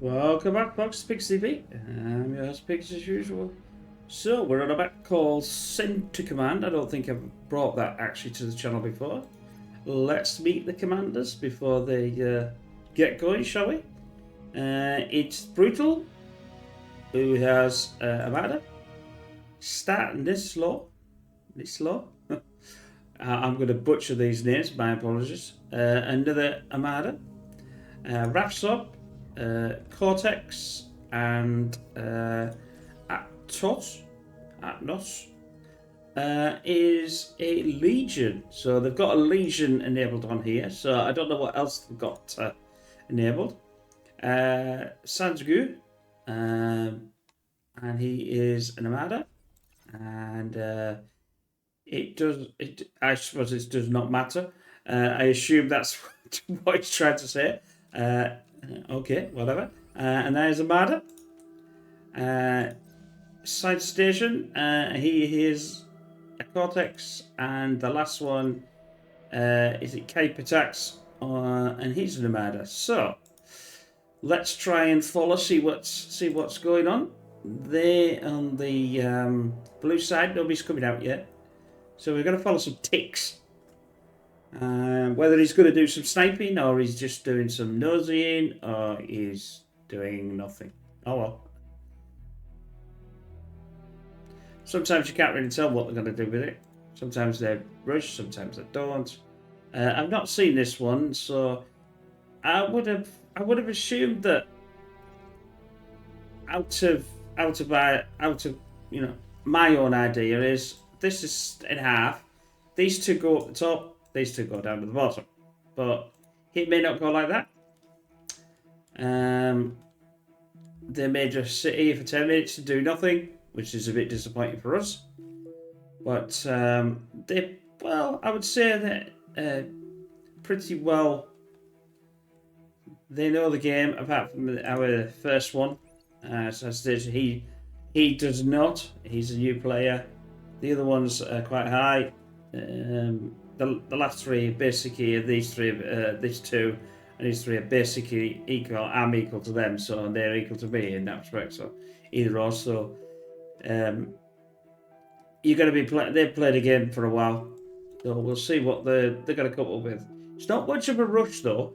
Welcome back, folks, to Pigs TV. I'm your host, Pigs, as usual. So, we're on a map called Send to Command. I don't think I've brought that actually to the channel before. Let's meet the commanders before they get going, shall we? It's Brutal, who has Amada. Starting this slow. I'm going to butcher these names, my apologies. Another Amada. Rafsop, Cortex, and Atnos is a Legion. So they've got a Legion enabled on here. So I don't know what else they've got enabled. Sandsgu, and he is an Armada, and I suppose it does not matter. I assume that's what he's trying to say. Okay, whatever. And there's Armada. Side station. He is a Cortex, and the last one is it K-Patax, and he's an Armada. So let's try and follow, see what's going on. They on the blue side, nobody's coming out yet. So we're going to follow some ticks. Whether he's going to do some sniping, or he's just doing some nosing, or he's doing nothing. Oh well. Sometimes you can't really tell what they're going to do with it. Sometimes they rush, sometimes they don't. I've not seen this one, so I would have assumed that out of my own idea is this is in half. These two go up the top, these two go down to the bottom. But it may not go like that. They may just sit here for 10 minutes and do nothing, which is a bit disappointing for us. But I would say that pretty well they know the game, apart from our first one. So he does not. He's a new player. The other ones are quite high. The last three basically are these two, and these three are basically equal. I'm equal to them, so they're equal to me in that respect. So either or. So you're going to be they've played a game for a while, so we'll see what they're going to come up with. It's not much of a rush though.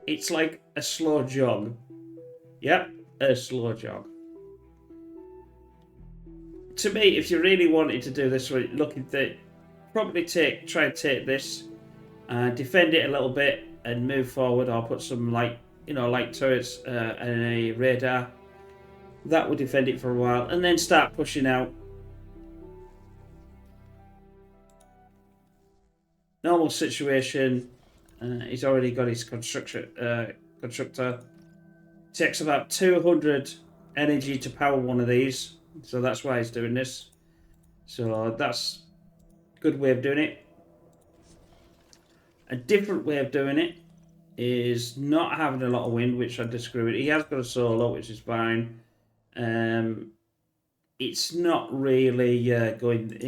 It's like a slow jog. Yep, a slow jog. To me, if you really wanted to do this, looking at probably try and take this, defend it a little bit, and move forward, or put some light turrets and a radar. That would defend it for a while, and then start pushing out. Normal situation. He's already got his constructor. Takes about 200 energy to power one of these, so that's why he's doing this. So that's a good way of doing it. A different way of doing it is not having a lot of wind, which I disagree with. He has got a solar, which is fine. It's not really going.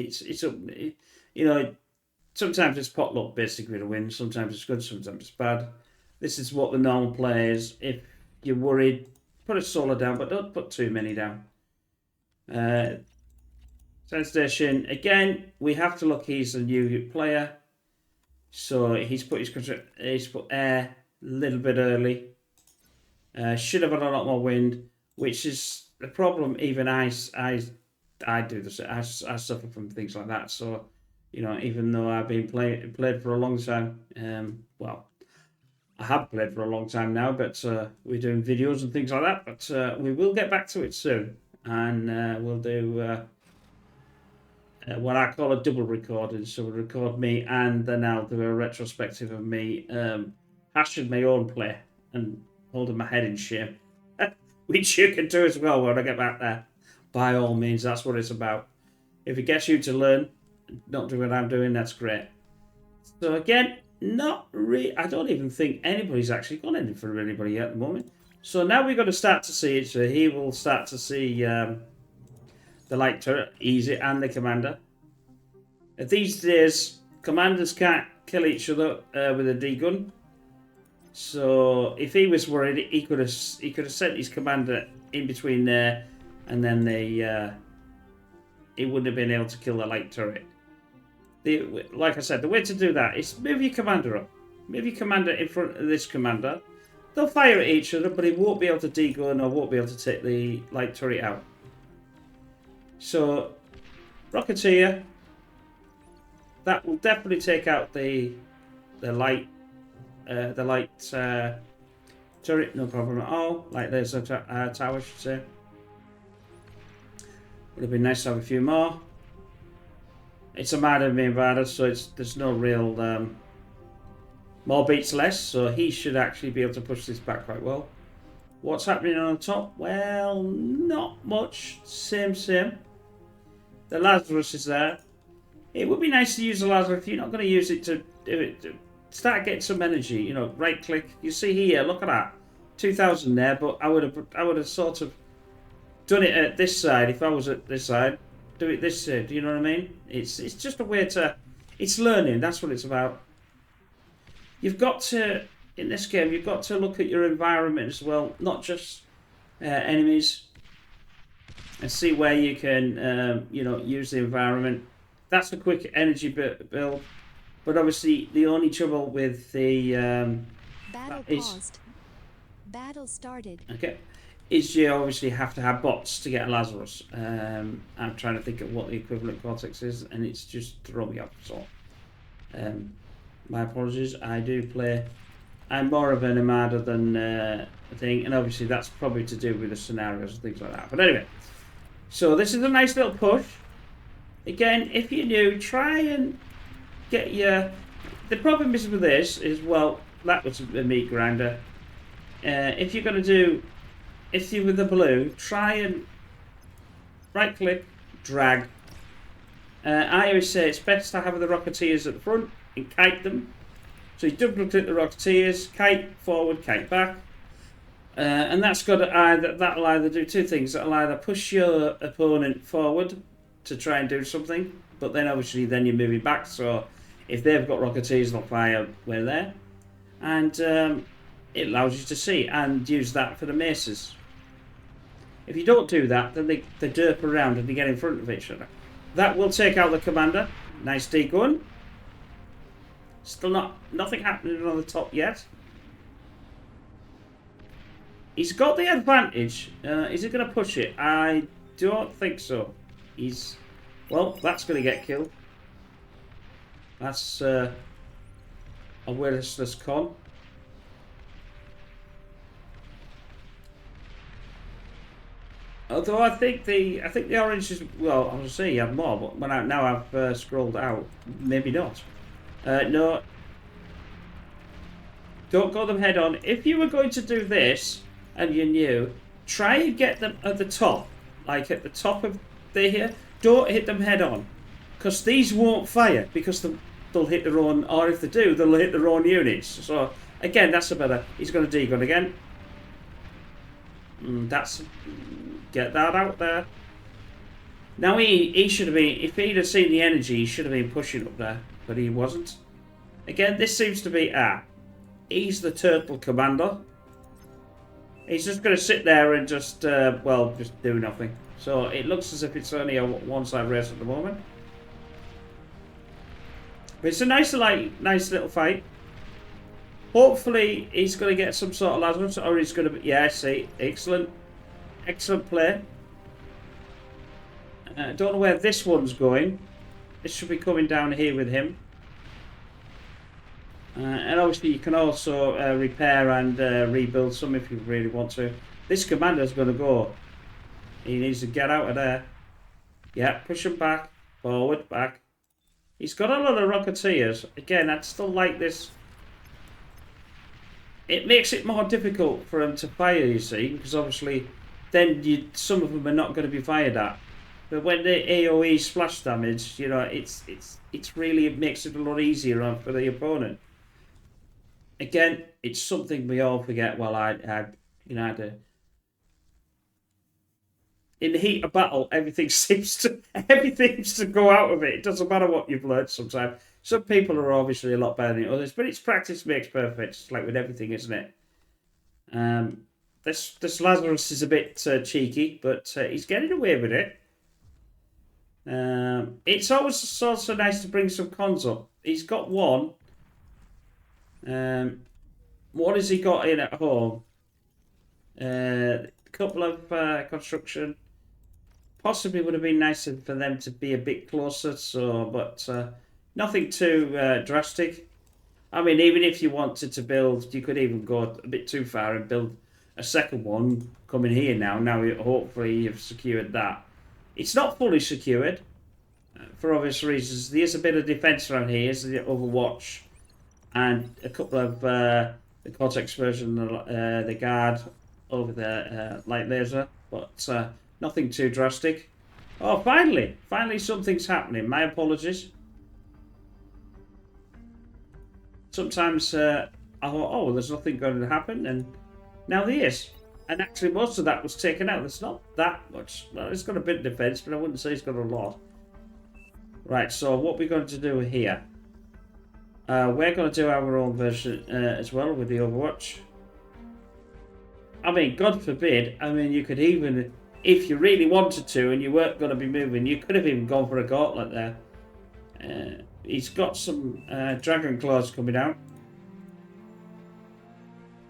Sometimes it's potluck basically to win. Sometimes it's good, sometimes it's bad. This is what the normal play is. If you're worried, put a solar down, but don't put too many down. Sand station again. We have to look. He's a new player, so he's put air a little bit early. Should have had a lot more wind, which is the problem. Even I do this. I suffer from things like that. So, even though I've been played for a long time, I have played for a long time now, but we're doing videos and things like that. But we will get back to it soon, and we'll do what I call a double recording. So we'll record me, and then I'll do a retrospective of me hashing my own play and holding my head in shame, which you can do as well when I get back there. By all means, that's what it's about. If it gets you to learn, not do what I'm doing, that's great. So again, not really. I don't even think anybody's actually got anything for anybody yet at the moment. So now we're going to start to see it. So he will start to see the light turret, easy, and the commander. These days, commanders can't kill each other with a D gun. So if he was worried, he could have sent his commander in between there, and then he wouldn't have been able to kill the light turret. Like I said, the way to do that is move your commander up. Move your commander in front of this commander. They'll fire at each other, but he won't be able to degun or won't be able to take the light turret out. So, Rocketeer, that will definitely take out the light turret, no problem at all. Like there's a tower, I should say. Would have been nice to have a few more. It's a Marder main Varder, so there's no real more beats less, so he should actually be able to push this back quite well. What's happening on the top? Well, not much. Same. The Lazarus is there. It would be nice to use the Lazarus if you're not going to use it to do it. Start getting some energy, you know. Right click. You see here, look at that, 2,000 there. But I would have sort of done it at this side if I was at this side. Do it this side. Do you know what I mean? It's just a way to. It's learning. That's what it's about. You've got to in this game. You've got to look at your environment as well, not just enemies, and see where you can use the environment. That's a quick energy build. But obviously, the only trouble with the battle paused. Battle started. Okay, is you obviously have to have bots to get a Lazarus. I'm trying to think of what the equivalent Cortex is, and it's just thrown me off. So, my apologies. I'm more of an Armada than a thing, and obviously that's probably to do with the scenarios and things like that. But anyway, so this is a nice little push. Again, if you're new, try and get your. The problem is with this is, well, that was a meat grinder. If you're going to do, if you're with the blue, try and right click, drag. I always say it's best to have the Rocketeers at the front and kite them. So you double click the Rocketeers, kite forward, kite back. And that's got to that'll either do two things. That'll either push your opponent forward to try and do something, but then obviously then you're moving back, so if they've got Rocketeers, they'll fire where they're, and it allows you to see and use that for the maces. If you don't do that, then they derp around and they get in front of each other. That will take out the commander. Nice degun. Still nothing happening on the top yet. He's got the advantage. Is he going to push it? I don't think so. Well, that's going to get killed. That's a willingness con. Although I think the orange is, well, I was going to say you have more, but now I've scrolled out, maybe not. No, don't go them head on. If you were going to do this and you're new, try and get them at the top, like at the top of here. Don't hit them head on, because these won't fire because they'll hit their own, or if they do, they'll hit their own units. So again, that's a better. He's going to degun again. Get that out there. Now he should have been, if he'd have seen the energy, he should have been pushing up there, but he wasn't. Again, this seems to be he's the turtle commander. He's just going to sit there and just just do nothing. So it looks as if it's only a one-side race at the moment. But it's a nice little fight. Hopefully he's going to get some sort of Lazarus, or he's going to. Yeah, see, excellent play. Don't know where this one's going. This should be coming down here with him. And obviously you can also repair and rebuild some if you really want to. This commander's going to go. He needs to get out of there. Yeah, push him back. Forward, back. He's got a lot of Rocketeers. Again, I'd still like this. It makes it more difficult for him to fire, you see, because obviously then some of them are not going to be fired at. But when the AoE splash damage, you know, it's really, it makes it a lot easier for the opponent. Again, it's something we all forget. Well, in the heat of battle, everything seems to go out of it. It doesn't matter what you've learned sometimes. Some people are obviously a lot better than others, but it's practice makes perfect. It's like with everything, isn't it? This Lazarus is a bit cheeky, but he's getting away with it. It's always also nice to bring some cons up. He's got one. What has he got in at home? A couple of construction. Possibly would have been nicer for them to be a bit closer. But nothing too drastic. I mean, even if you wanted to build, you could even go a bit too far and build a second one coming here now. Now, hopefully, you've secured that. It's not fully secured for obvious reasons. There's a bit of defense around here. There's the Overwatch and a couple of the Cortex version, the guard over the light laser, but nothing too drastic. Oh, finally something's happening. My apologies. Sometimes I thought, oh, there's nothing going to happen, and now there is. And actually, most of that was taken out. There's not that much. Well, it's got a bit of defense, but I wouldn't say it's got a lot. Right, so what we're going to do here. We're going to do our own version as well with the Overwatch. I mean, God forbid, I mean, you could even, if you really wanted to and you weren't going to be moving, you could have even gone for a gauntlet there. He's got some dragon claws coming out.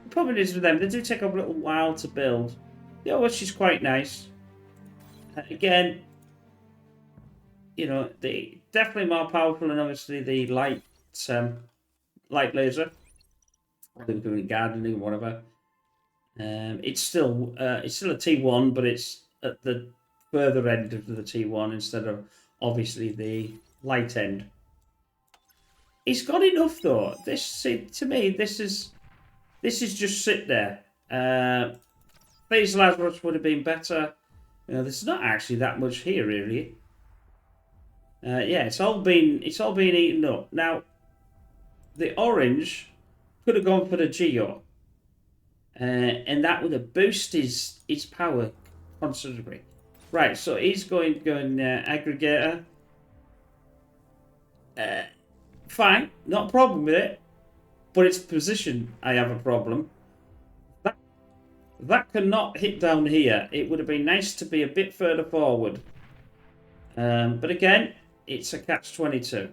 The problem is with them, they do take a little while to build. The Overwatch is quite nice. Again, you know, they definitely more powerful than obviously the light laser. They're doing gardening or whatever. It's still a T1, but it's at the further end of the T1 instead of obviously the light end. He's got enough though. To me, this is just sit there. These Lazarus would have been better. You know, there's not actually that much here really. Yeah, it's all been eaten up. Now, the orange could have gone for the Geo, and that would have boosted his power considerably. Right, so he's going aggregator. Fine, not a problem with it, but its position I have a problem. That cannot hit down here. It would have been nice to be a bit further forward. But again, it's a catch-22.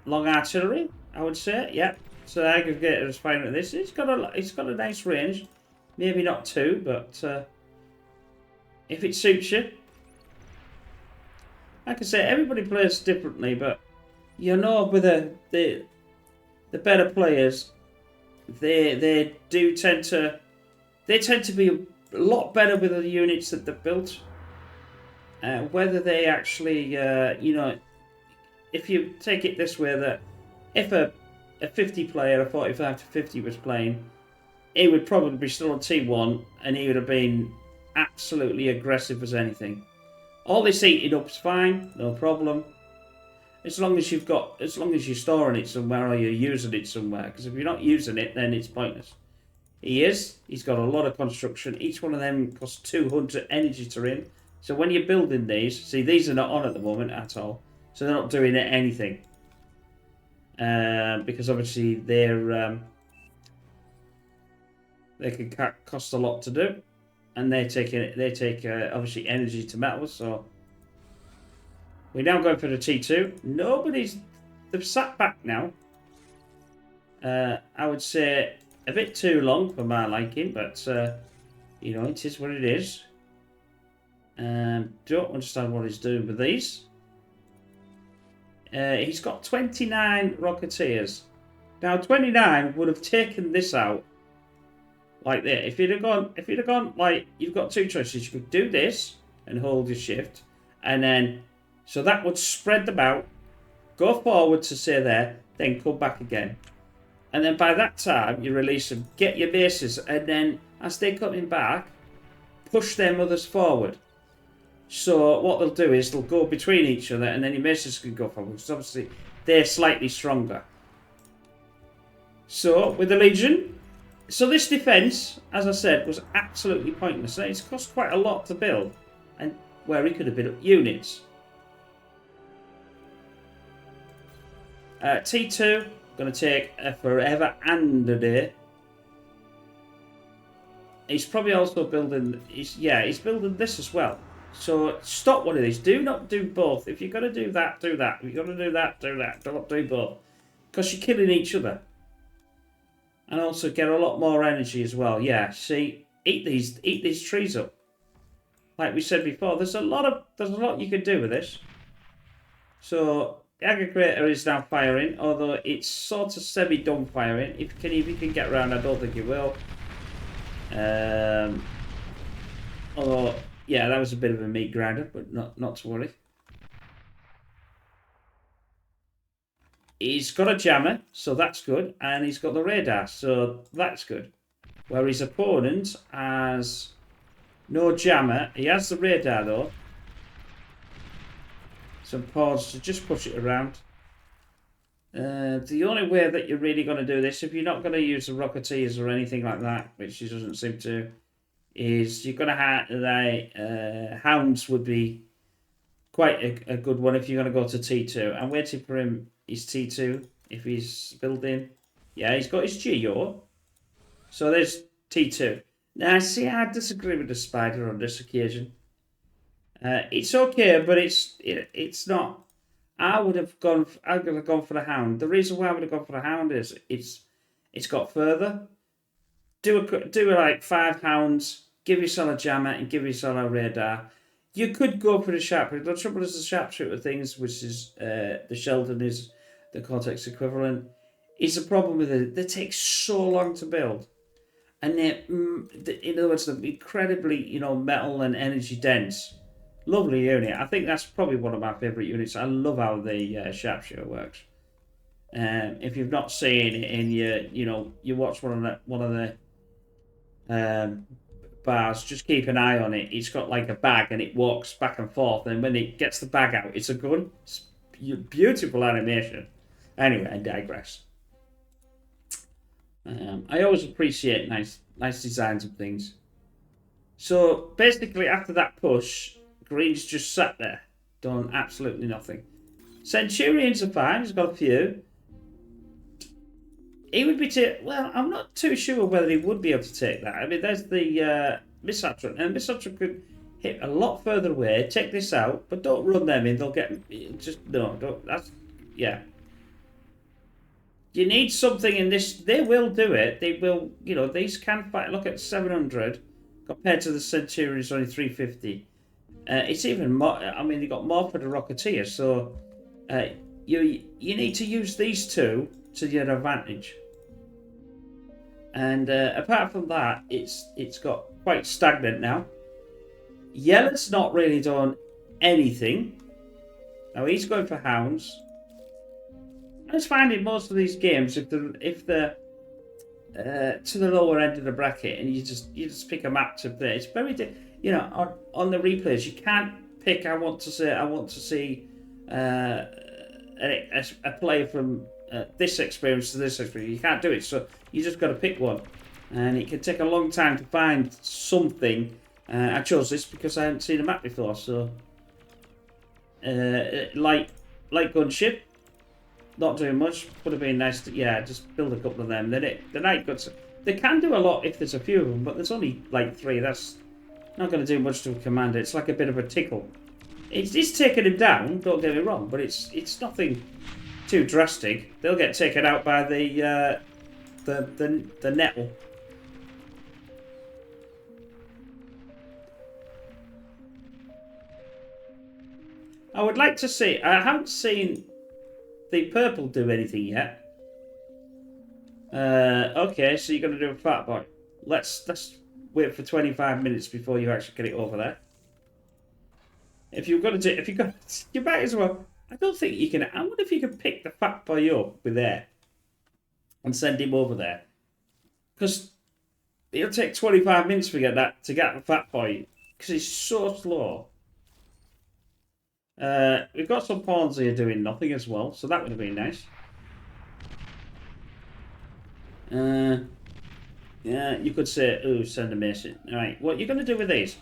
Long artillery, I would say. Yeah. So the aggregator is fine with this. It's got a nice range. Maybe not 2, but if it suits you. Like I say, everybody plays differently, but you know, with the better players, they tend to be a lot better with the units that they've built. Whether they actually, you know, if you take it this way, that if a 50 player, a 45 to 50 was playing, he would probably be still on T1 and he would have been absolutely aggressive as anything. All this eating up's fine, no problem. As long as you're storing it somewhere or you're using it somewhere, because if you're not using it, then it's pointless. He's got a lot of construction. Each one of them costs 200 energy to run. So when you're building these, see, these are not on at the moment at all. So they're not doing anything. Because obviously they can cost a lot to do. And they take obviously energy to metal. So we're now going for the T2. They've sat back now. I would say a bit too long for my liking, but you know, it is what it is. Don't understand what he's doing with these. He's got 29 Rocketeers. Now 29 would have taken this out like that. If you'd have gone like, you've got 2 choices. You could do this and hold your shift, and then so that would spread them out, go forward to say there, then come back again. And then by that time you release them, get your bases, and then as they're coming back, push them others forward. So what they'll do is they'll go between each other, and then your bases can go forward, because obviously they're slightly stronger. So with the Legion, so this defence, as I said, was absolutely pointless. It's cost quite a lot to build, and where he could have built units. T2, going to take forever and a day. He's probably also building. He's building this as well. So stop one of these. Do not do both. If you're going to do that, do that. If you're going to do that, do that. Don't do both, because you're killing each other. And also get a lot more energy as well. Yeah. See, eat these trees up. Like we said before, there's a lot you can do with this. So the aggregator is now firing, although it's sort of semi-done firing. If you can get around, I don't think you will. Although, yeah, that was a bit of a meat grinder, but not to worry. He's got a jammer, so that's good, and he's got the radar, so that's good. Where his opponent has no jammer, he has the radar though. Some pawns to just push it around. The only way that you're really going to do this, if you're not going to use the Rocketeers or anything like that, which he doesn't seem to, is you're going to have the Hounds would be quite a good one if you're going to go to T2. I'm waiting for him, his T2, if he's building. Yeah, he's got his Geo. So there's T2. Now, see, I disagree with the Spider on this occasion. It's okay, but it's not. I would have gone for the Hound. The reason why I would have gone for the Hound is it's got further. Do like 5 Hounds, give yourself a jammer and give yourself a radar. You could go for the sharpshooter. The trouble is the sharpshooter things, which is the Sheldon is the Cortex equivalent, is a problem with it. They take so long to build, and they're in other words, they're incredibly metal and energy dense. Lovely unit. I think that's probably one of my favourite units. I love how the sharpshooter works. If you've not seen it in you watch one of the bars, just keep an eye on it. It's got like a bag and it walks back and forth, and when it gets the bag out, it's a gun. It's beautiful animation. Anyway, I digress. I always appreciate nice designs of things. So basically, after that push, Green's just sat there, done absolutely nothing. Centurions are fine. He's got a few. He would be well, I'm not too sure whether he would be able to take that. I mean, there's the missile truck, and missile truck could hit a lot further away. Take this out, but don't run them in. They'll get don't. That's You need something in this. They will do it. They will. These can fight. Look at 700 compared to the Centurions, only 350. It's even more. I mean, they got more for the Rocketeer, so you need to use these two to your advantage. And apart from that, it's got quite stagnant now. Yellow's not really done anything. Now he's going for Hounds. I was finding most of these games, if they're to the lower end of the bracket, and you just pick a map to play, it's very on the replays you can't pick. I want to see a player from this experience to this experience. You can't do it, so you just got to pick one, and it can take a long time to find something. I chose this because I hadn't seen a map before, so light gunship. Not doing much. Would have been nice to just build a couple of them. The night guns. They can do a lot if there's a few of them, but there's only like 3. That's not going to do much to a commander. It's like a bit of a tickle. It's taking him down. Don't get me wrong, but it's nothing too drastic. They'll get taken out by the nettle. I would like to see. I haven't seen the purple do anything yet. Okay, so you're going to do a fat boy. Let's wait for 25 minutes before you actually get it over there. You might as well. I don't think you can. I wonder if you can pick the fat boy up with there and send him over there, because it'll take 25 minutes to get the fat boy, because he's so slow. We've got some pawns here doing nothing as well, so that would have been nice. Yeah, you could say, "Oh, send a mason." All right, what you're going to do with these?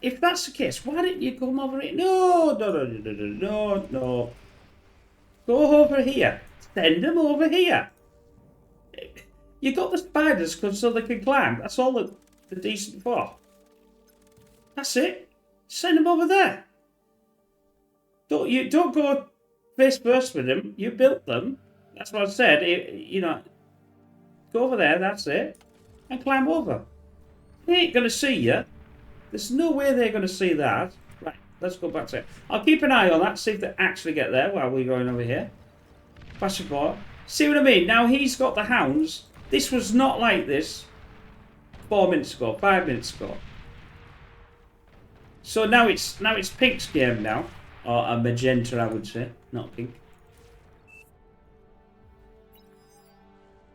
If that's the case, why didn't you come over here? No. Go over here. Send them over here. You got the spiders so they can climb. That's all they're decent for. That's it. Send them over there. Don't go face first with them. You built them. That's what I said. Go over there. That's it, and climb over. They ain't gonna see you. There's no way they're gonna see that. Right. Let's go back to it. I'll keep an eye on that. See if they actually get there while we're going over here. Pass your ball. See what I mean? Now he's got the hounds. This was not like this 4 minutes ago, 5 minutes ago. So now it's Pink's game now. Or a magenta, I would say. Not pink.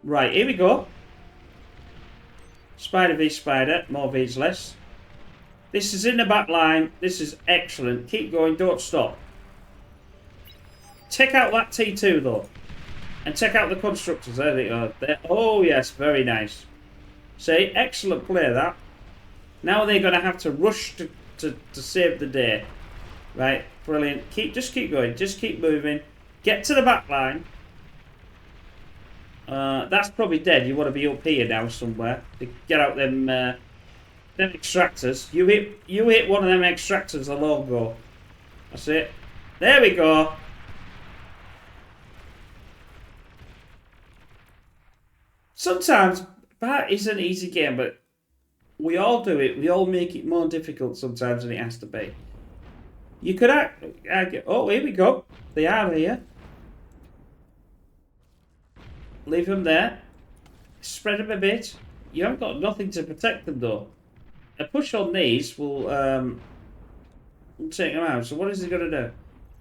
Right, here we go. Spider v Spider. More V's less. This is in the back line. This is excellent. Keep going. Don't stop. Check out that T2 though. And check out the constructors. There they are. Oh yes, very nice. See, excellent play that. Now they're going to have to rush to save the day. Right, brilliant. Just keep going. Just keep moving. Get to the back line. That's probably dead. You want to be up here now somewhere to get out them extractors. You hit one of them extractors a long ago. That's it. There we go. Sometimes that is an easy game, but we all do it. We all make it more difficult sometimes than it has to be. You could oh, here we go. They are here. Leave them there. Spread them a bit. You haven't got nothing to protect them though. A push on these will take them out. So what is he going to do?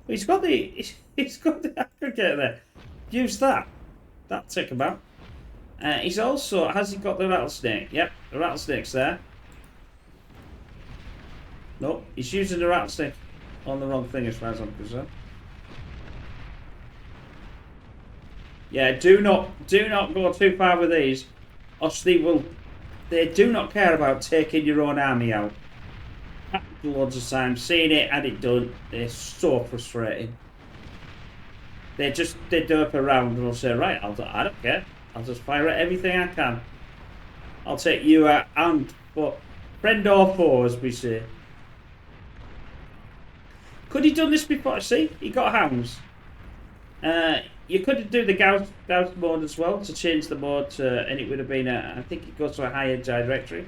He's got the aggregate there. Use that. That'll take him out. He's also, has he got the rattlesnake? Yep, the rattlesnake's there. Nope, he's using the rattlesnake on the wrong thing as far as I'm concerned. Yeah, do not go too far with these. Or they do not care about taking your own army out. Happened loads of times, seeing it, had it done. They're so frustrating. They derp around and will say, right, I don't care. I'll just fire at everything I can. I'll take you out and friend or foe, as we say. Could he done this before? See, he got hounds. You could do the Gauss mode as well to change the mode, and it would have been I think it goes to a higher directory.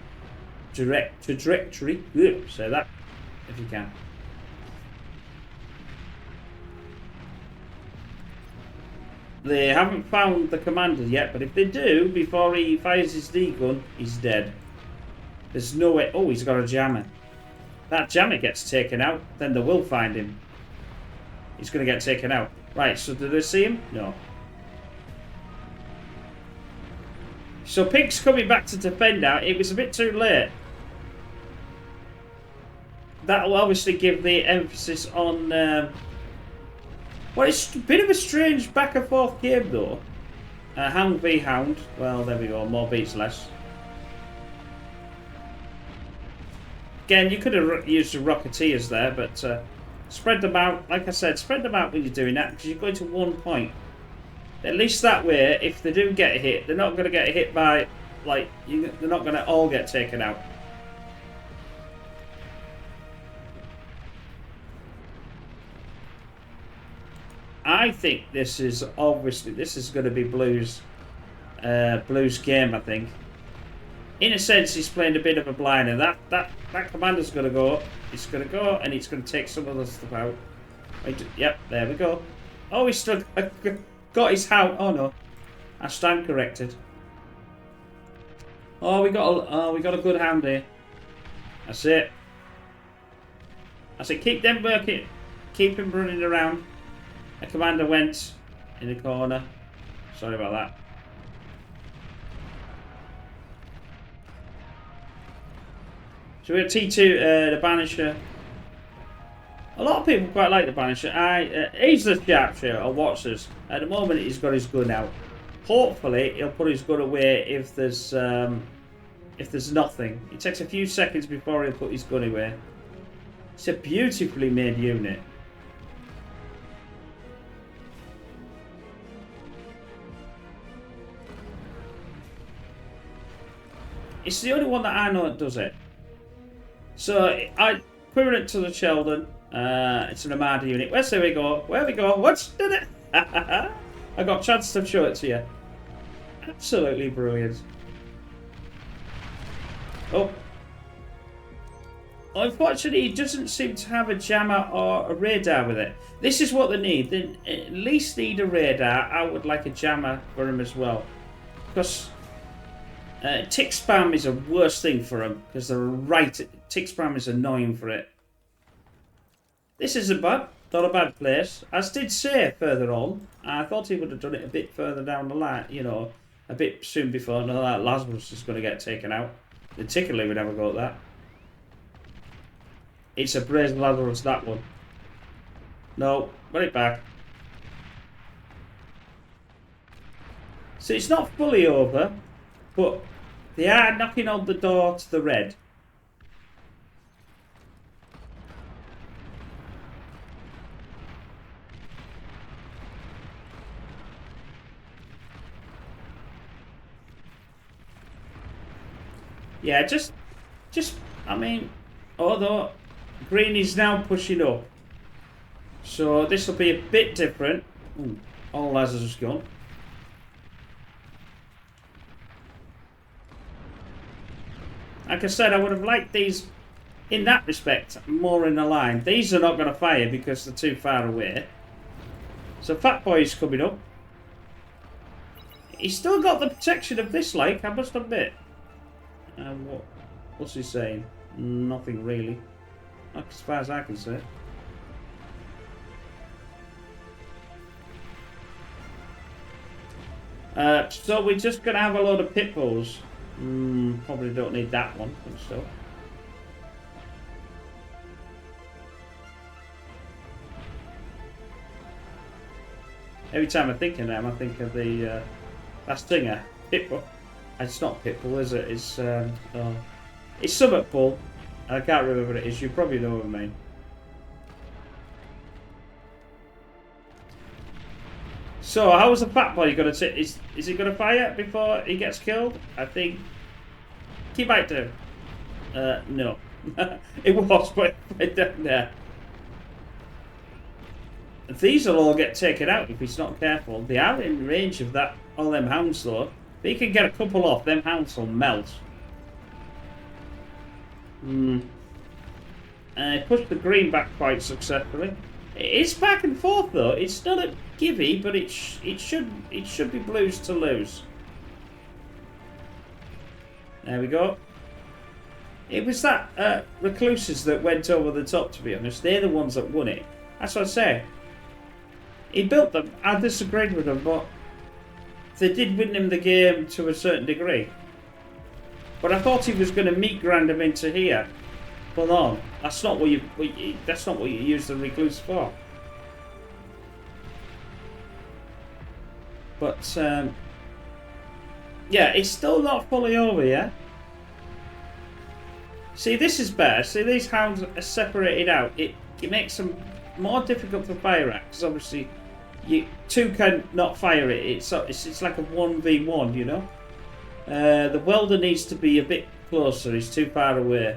Trajectory. Say that if you can. They haven't found the commander yet, but if they do, before he fires his D-gun, he's dead. There's no way... Oh, he's got a jammer. That jammer gets taken out, then they will find him. He's going to get taken out. Right, so do they see him? No. So Pink's coming back to defend now. It was a bit too late. That'll obviously give the emphasis on... Well, it's a bit of a strange back and forth game though. Hound v Hound. Well, there we go. More beats less. Again, you could have used the Rocketeers there, but spread them out. Like I said, spread them out when you're doing that because you're going to 1 point. At least that way, if they do get hit, they're not going to get hit by, like, they're not going to all get taken out. I think this is going to be Blue's game. I think, in a sense, he's playing a bit of a blinder. That commander's going to go. It's going to go, and it's going to take some other stuff out. Yep, there we go. Oh, he's still got his hound. Oh no, I stand corrected. Oh, we got a good hound here. That's it. I said keep them working, keep him running around. The commander went in the corner. Sorry about that. So we have T2, the Banisher. A lot of people quite like the Banisher. He's the sharpshooter, or Watchers. At the moment, he's got his gun out. Hopefully, he'll put his gun away if there's nothing. It takes a few seconds before he'll put his gun away. It's a beautifully made unit. It's the only one that I know that does it. So I equivalent to the Sheldon. It's an Armada unit. Where's there we go? Where we go? What's did it? I got a chance to show it to you. Absolutely brilliant. Oh. Unfortunately, it doesn't seem to have a jammer or a radar with it. This is what they need. They at least need a radar. I would like a jammer for him as well. Because tick spam is a worse thing for him. Because they're right. Tick spam is annoying for it. This isn't bad. Not a bad place. As did say further on, I thought he would have done it a bit further down the line. You know, a bit soon before. No, that Lazarus is going to get taken out. Particularly, we never got that. It's a brazen Lazarus, that one. No, put it back. So it's not fully over, but they are knocking on the door to the red. Yeah, just, I mean, although green is now pushing up. So this will be a bit different. Ooh, all Lazarus gone. Like I said, I would have liked these, in that respect, more in the line. These are not going to fire because they're too far away. So Fat Boy's coming up. He's still got the protection of this, like, I must admit. What's he saying? Nothing really. Not as far as I can see. So we're just going to have a load of pit bulls. Probably don't need that one, but still. Every time I think of them, I think of the last singer, Pitbull. It's not Pitbull, is it? It's Summit Bull. I can't remember what it is. You probably know what I mean. So, how is the Fat Boy going to take? Is he going to fire before he gets killed? I think he might do. No, it was, but there. These will all get taken out if he's not careful. They are in range of that. All them hounds, though. If he can get a couple off, them hounds will melt. Pushed the green back quite successfully. It's back and forth though. It's not a givey, but it should be blues to lose. There we go. It was that recluses that went over the top. To be honest, they're the ones that won it. That's what I say. He built them. I disagreed with them, but they did win him the game to a certain degree. But I thought he was going to meat grind him into here. Hold on, that's not what you use the recluse for. But yeah, it's still not fully over yet. See, this is better. See, these hounds are separated out. It makes them more difficult to fire at because obviously two can not fire it. It's like a 1v1, you know. The welder needs to be a bit closer. He's too far away.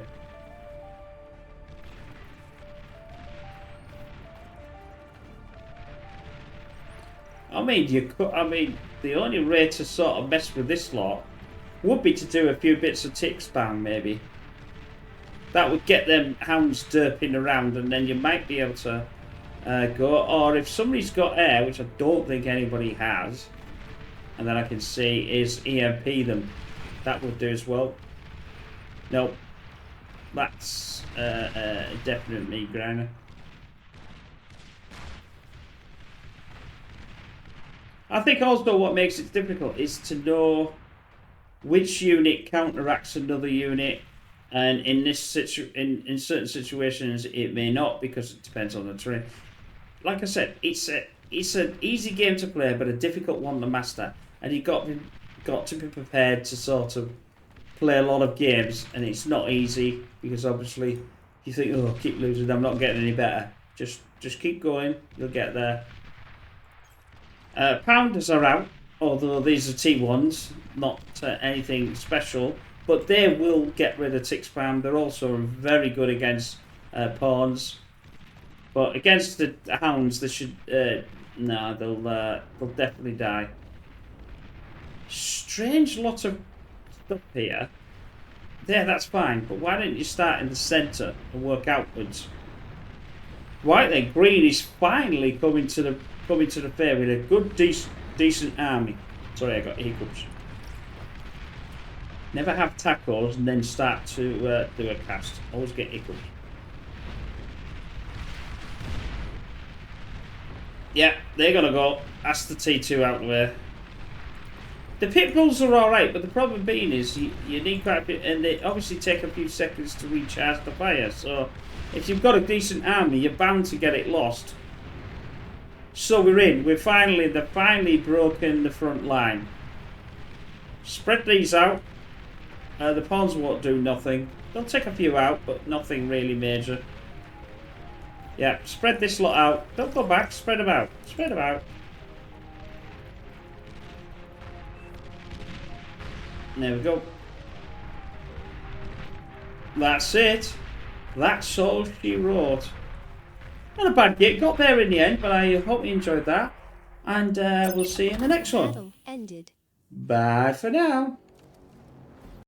I mean, the only way to sort of mess with this lot would be to do a few bits of tick spam, maybe. That would get them hounds derping around, and then you might be able to go. Or if somebody's got air, which I don't think anybody has, and then I can see is EMP them. That would do as well. Nope. That's definitely grinder. I think also what makes it difficult is to know which unit counteracts another unit, and in this in certain situations it may not because it depends on the terrain. Like I said, it's an easy game to play but a difficult one to master, and you got to be prepared to sort of play a lot of games, and it's not easy because obviously you think, oh, keep losing, I'm not getting any better. Just keep going, you'll get there. Pounders are out, although these are T1s, not anything special. but they will get rid of tick spam. They're also very good against pawns. But against the hounds, they should... no, they'll definitely die. Strange lot of stuff here. There, that's fine. But why don't you start in the centre and work outwards? White then, green is finally coming to the fair with a good, decent army. Sorry, I got hiccups. Never have tackles and then start to do a cast. Always get hiccups. Yeah, they're gonna go. That's the T2 out there. The pit bulls are alright, but the problem being is you need quite a bit, and they obviously take a few seconds to recharge the fire. So if you've got a decent army, you're bound to get it lost. So we're in. They've finally broken the front line. Spread these out. The pawns won't do nothing. They'll take a few out, but nothing really major. Yeah, spread this lot out. Don't go back. Spread them out. Spread them out. There we go. That's it. That's all she wrote. Not a bad gig. Got there in the end, but I hope you enjoyed that. And we'll see you in the next one. Battle ended. Bye for now.